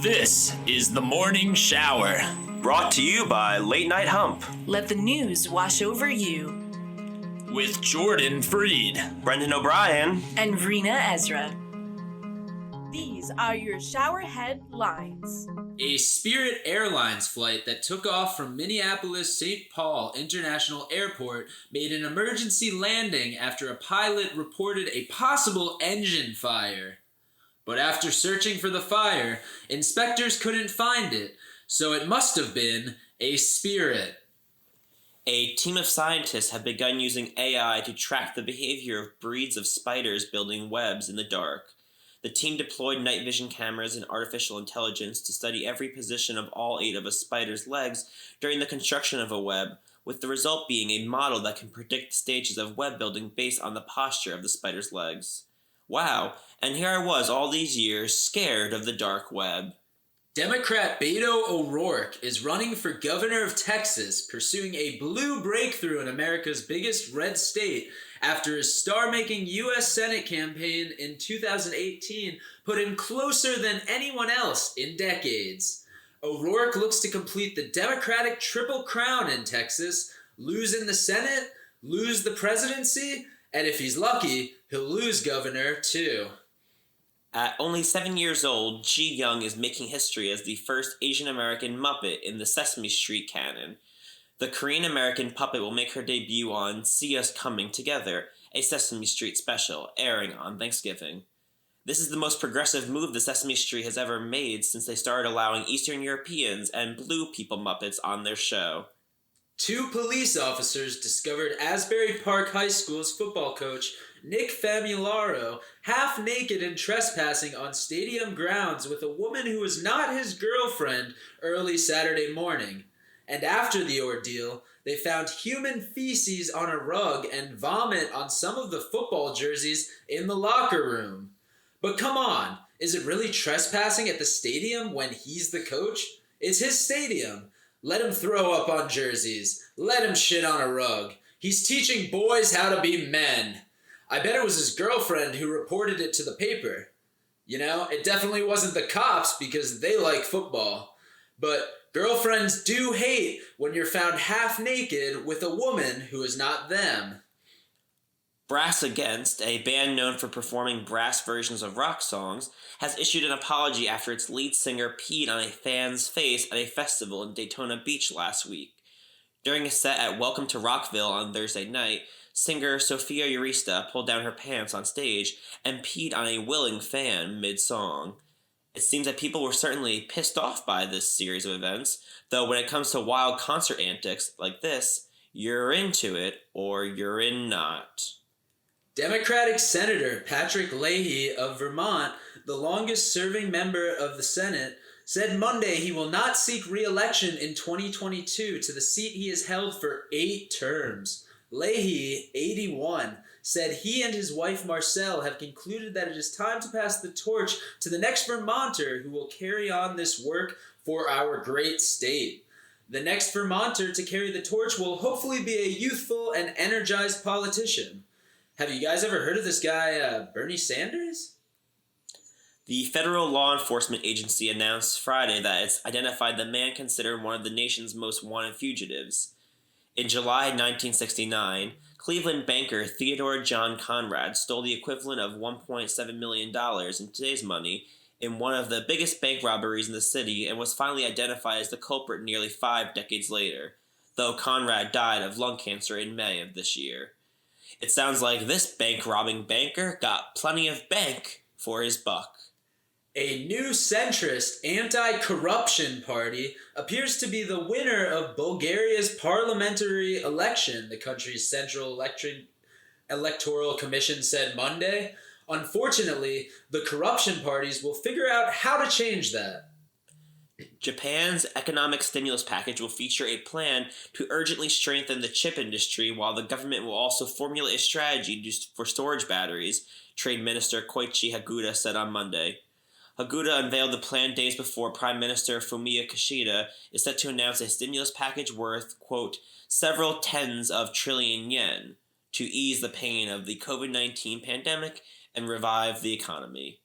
This is the Morning Shower. Brought to you by Late Night Hump. Let the news wash over you. With Jordan Freed, Brendan O'Brien, and Reena Ezra. These are your ShowerHead Lines. A Spirit Airlines flight that took off from Minneapolis-St. Paul International Airport made an emergency landing after a pilot reported a possible engine fire. But after searching for the fire, inspectors couldn't find it, so it must have been a spirit. A team of scientists have begun using AI to track the behavior of breeds of spiders building webs in the dark. The team deployed night vision cameras and artificial intelligence to study every position of all 8 of a spider's legs during the construction of a web, with the result being a model that can predict the stages of web building based on the posture of the spider's legs. Wow, and here I was all these years, scared of the dark web. Democrat Beto O'Rourke is running for governor of Texas, pursuing a blue breakthrough in America's biggest red state after his star-making U.S. Senate campaign in 2018 put him closer than anyone else in decades. O'Rourke looks to complete the Democratic Triple Crown in Texas, lose in the Senate, lose the presidency, and if he's lucky, he'll lose governor too. At only 7 years old, Ji Young is making history as the first Asian American Muppet in the Sesame Street canon. The Korean American puppet will make her debut on See Us Coming Together, a Sesame Street special, airing on Thanksgiving. This is the most progressive move the Sesame Street has ever made since they started allowing Eastern Europeans and Blue people Muppets on their show. 2 police officers discovered Asbury Park High School's football coach, Nick Famularo, half naked and trespassing on stadium grounds with a woman who was not his girlfriend early Saturday morning. And after the ordeal, they found human feces on a rug and vomit on some of the football jerseys in the locker room. But come on, is it really trespassing at the stadium when he's the coach? It's his stadium. Let him throw up on jerseys. Let him shit on a rug. He's teaching boys how to be men. I bet it was his girlfriend who reported it to the paper. You know, it definitely wasn't the cops because they like football. But girlfriends do hate when you're found half naked with a woman who is not them. Brass Against, a band known for performing brass versions of rock songs, has issued an apology after its lead singer peed on a fan's face at a festival in Daytona Beach last week. During a set at Welcome to Rockville on Thursday night, singer Sophia Urista pulled down her pants on stage and peed on a willing fan mid-song. It seems that people were certainly pissed off by this series of events, though when it comes to wild concert antics like this, you're into it or you're in not. Democratic Senator Patrick Leahy of Vermont, the longest-serving member of the Senate, said Monday he will not seek re-election in 2022 to the seat he has held for 8 terms. Leahy, 81, said he and his wife Marcelle have concluded that it is time to pass the torch to the next Vermonter who will carry on this work for our great state. The next Vermonter to carry the torch will hopefully be a youthful and energized politician. Have you guys ever heard of this guy, Bernie Sanders? The federal law enforcement agency announced Friday that it's identified the man considered one of the nation's most wanted fugitives. In July 1969, Cleveland banker Theodore John Conrad stole the equivalent of $1.7 million in today's money in one of the biggest bank robberies in the city and was finally identified as the culprit nearly 5 decades later, though Conrad died of lung cancer in May of this year. It sounds like this bank-robbing banker got plenty of bank for his buck. A new centrist anti-corruption party appears to be the winner of Bulgaria's parliamentary election, the country's Central Electoral Commission said Monday. Unfortunately, the corruption parties will figure out how to change that. Japan's economic stimulus package will feature a plan to urgently strengthen the chip industry, while the government will also formulate a strategy for storage batteries, Trade Minister Koichi Haguda said on Monday. Haguda unveiled the plan days before Prime Minister Fumio Kishida is set to announce a stimulus package worth, quote, several tens of trillion yen to ease the pain of the COVID-19 pandemic and revive the economy.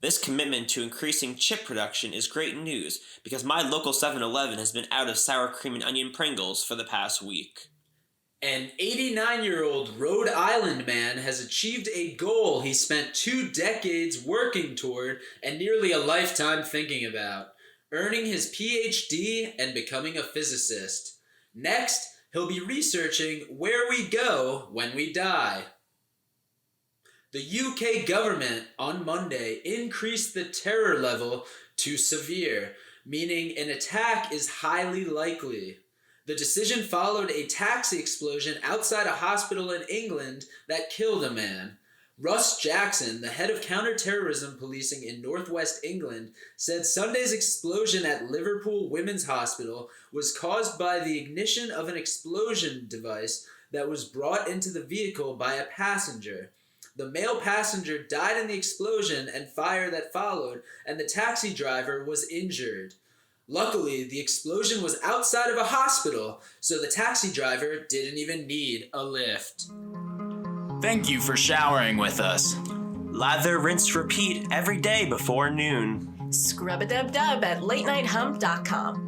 This commitment to increasing chip production is great news because my local 7-Eleven has been out of sour cream and onion Pringles for the past week. An 89-year-old Rhode Island man has achieved a goal he spent 2 decades working toward and nearly a lifetime thinking about, earning his PhD and becoming a physicist. Next, he'll be researching where we go when we die. The UK government on Monday increased the terror level to severe, meaning an attack is highly likely. The decision followed a taxi explosion outside a hospital in England that killed a man. Russ Jackson, the head of counter-terrorism policing in northwest England, said Sunday's explosion at Liverpool Women's Hospital was caused by the ignition of an explosion device that was brought into the vehicle by a passenger. The male passenger died in the explosion and fire that followed, and the taxi driver was injured. Luckily, the explosion was outside of a hospital, so the taxi driver didn't even need a lift. Thank you for showering with us. Lather, rinse, repeat every day before noon. Scrub-a-dub-dub at latenighthump.com.